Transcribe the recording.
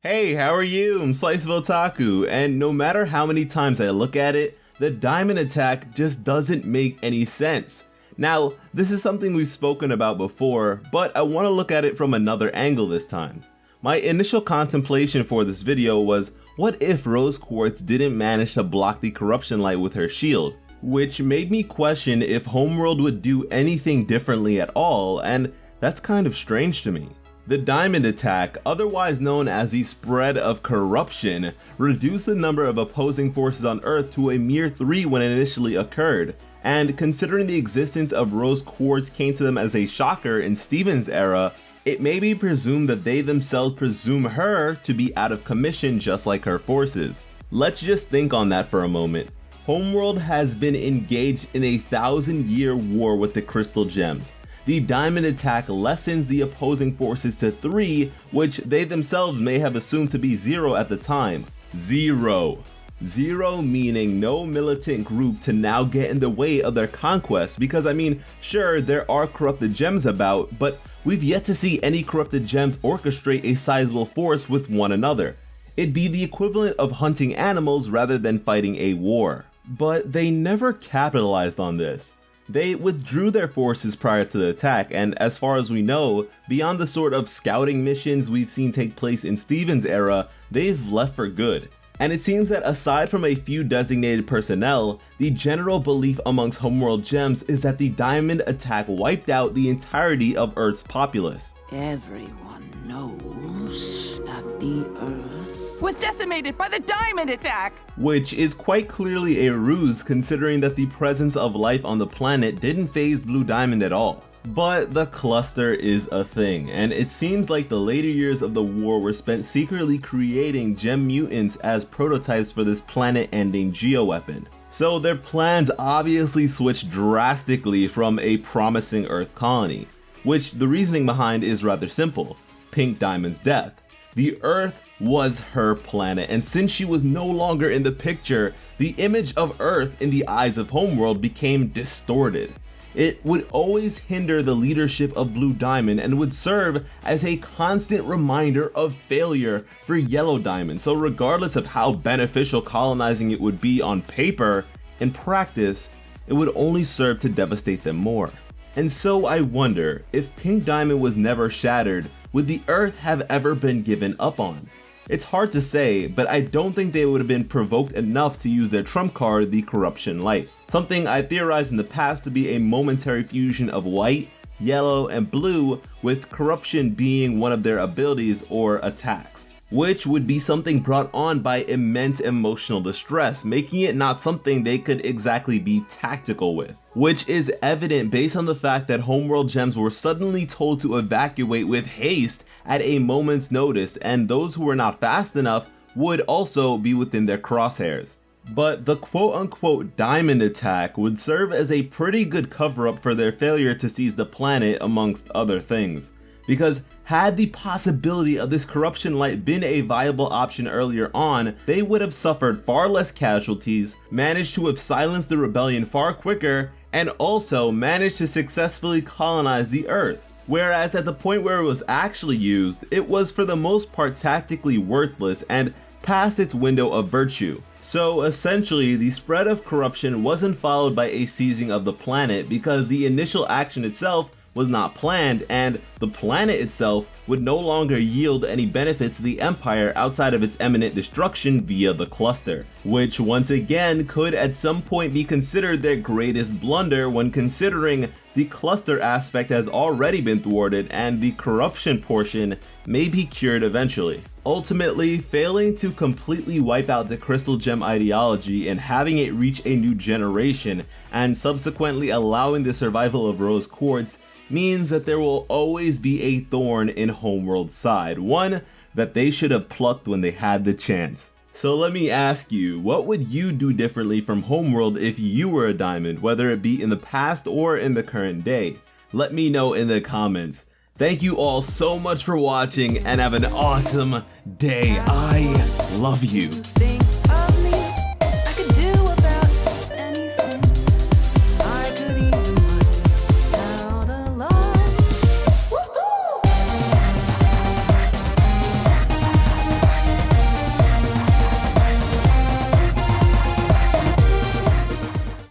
Hey, how are you? I'm SliceofOtaku, and no matter how many times I look at it, the diamond attack just doesn't make any sense. Now, this is something we've spoken about before, but I want to look at it from another angle this time. My initial contemplation for this video was, what if Rose Quartz didn't manage to block the corruption light with her shield? Which made me question if Homeworld would do anything differently at all, and that's kind of strange to me. The diamond attack, otherwise known as the spread of corruption, reduced the number of opposing forces on Earth to a mere 3 when it initially occurred, and considering the existence of Rose Quartz came to them as a shocker in Steven's era, it may be presumed that they themselves presume her to be out of commission just like her forces. Let's just think on that for a moment. Homeworld has been engaged in a 1,000-year war with the crystal gems. The diamond attack lessens the opposing forces to 3, which they themselves may have assumed to be 0 at the time. 0. 0 meaning no militant group to now get in the way of their conquest, because I mean, sure, there are corrupted gems about, but we've yet to see any corrupted gems orchestrate a sizable force with one another. It'd be the equivalent of hunting animals rather than fighting a war. But they never capitalized on this. They withdrew their forces prior to the attack, and as far as we know, beyond the sort of scouting missions we've seen take place in Steven's era, they've left for good. And it seems that aside from a few designated personnel, the general belief amongst Homeworld gems is that the diamond attack wiped out the entirety of Earth's populace. Everyone knows that the Earth was decimated by the diamond attack! Which is quite clearly a ruse considering that the presence of life on the planet didn't faze Blue Diamond at all. But the cluster is a thing, and it seems like the later years of the war were spent secretly creating gem mutants as prototypes for this planet-ending geoweapon. So their plans obviously switched drastically from a promising Earth colony, which the reasoning behind is rather simple: Pink Diamond's death. The Earth was her planet, and since she was no longer in the picture, the image of Earth in the eyes of Homeworld became distorted. It would always hinder the leadership of Blue Diamond and would serve as a constant reminder of failure for Yellow Diamond. So regardless of how beneficial colonizing it would be on paper, in practice, it would only serve to devastate them more. And so I wonder, if Pink Diamond was never shattered, would the Earth have ever been given up on? It's hard to say, but I don't think they would have been provoked enough to use their trump card, the Corruption Light. Something I theorized in the past to be a momentary fusion of white, yellow, and blue, with corruption being one of their abilities or attacks, which would be something brought on by immense emotional distress, making it not something they could exactly be tactical with. Which is evident based on the fact that Homeworld gems were suddenly told to evacuate with haste at a moment's notice, and those who were not fast enough would also be within their crosshairs. But the quote-unquote diamond attack would serve as a pretty good cover-up for their failure to seize the planet, amongst other things. Because had the possibility of this corruption light been a viable option earlier on, they would have suffered far less casualties, managed to have silenced the rebellion far quicker, and also managed to successfully colonize the Earth. Whereas at the point where it was actually used, it was for the most part tactically worthless and past its window of virtue. So essentially, the spread of corruption wasn't followed by a seizing of the planet because the initial action itself was not planned, and the planet itself would no longer yield any benefit to the Empire outside of its imminent destruction via the cluster, which once again could at some point be considered their greatest blunder when considering the cluster aspect has already been thwarted and the corruption portion may be cured eventually. Ultimately, failing to completely wipe out the crystal gem ideology and having it reach a new generation, and subsequently allowing the survival of Rose Quartz, means that there will always be a thorn in Homeworld's side, one that they should have plucked when they had the chance. So let me ask you, what would you do differently from Homeworld if you were a diamond, whether it be in the past or in the current day? Let me know in the comments. Thank you all so much for watching and have an awesome day. I love you.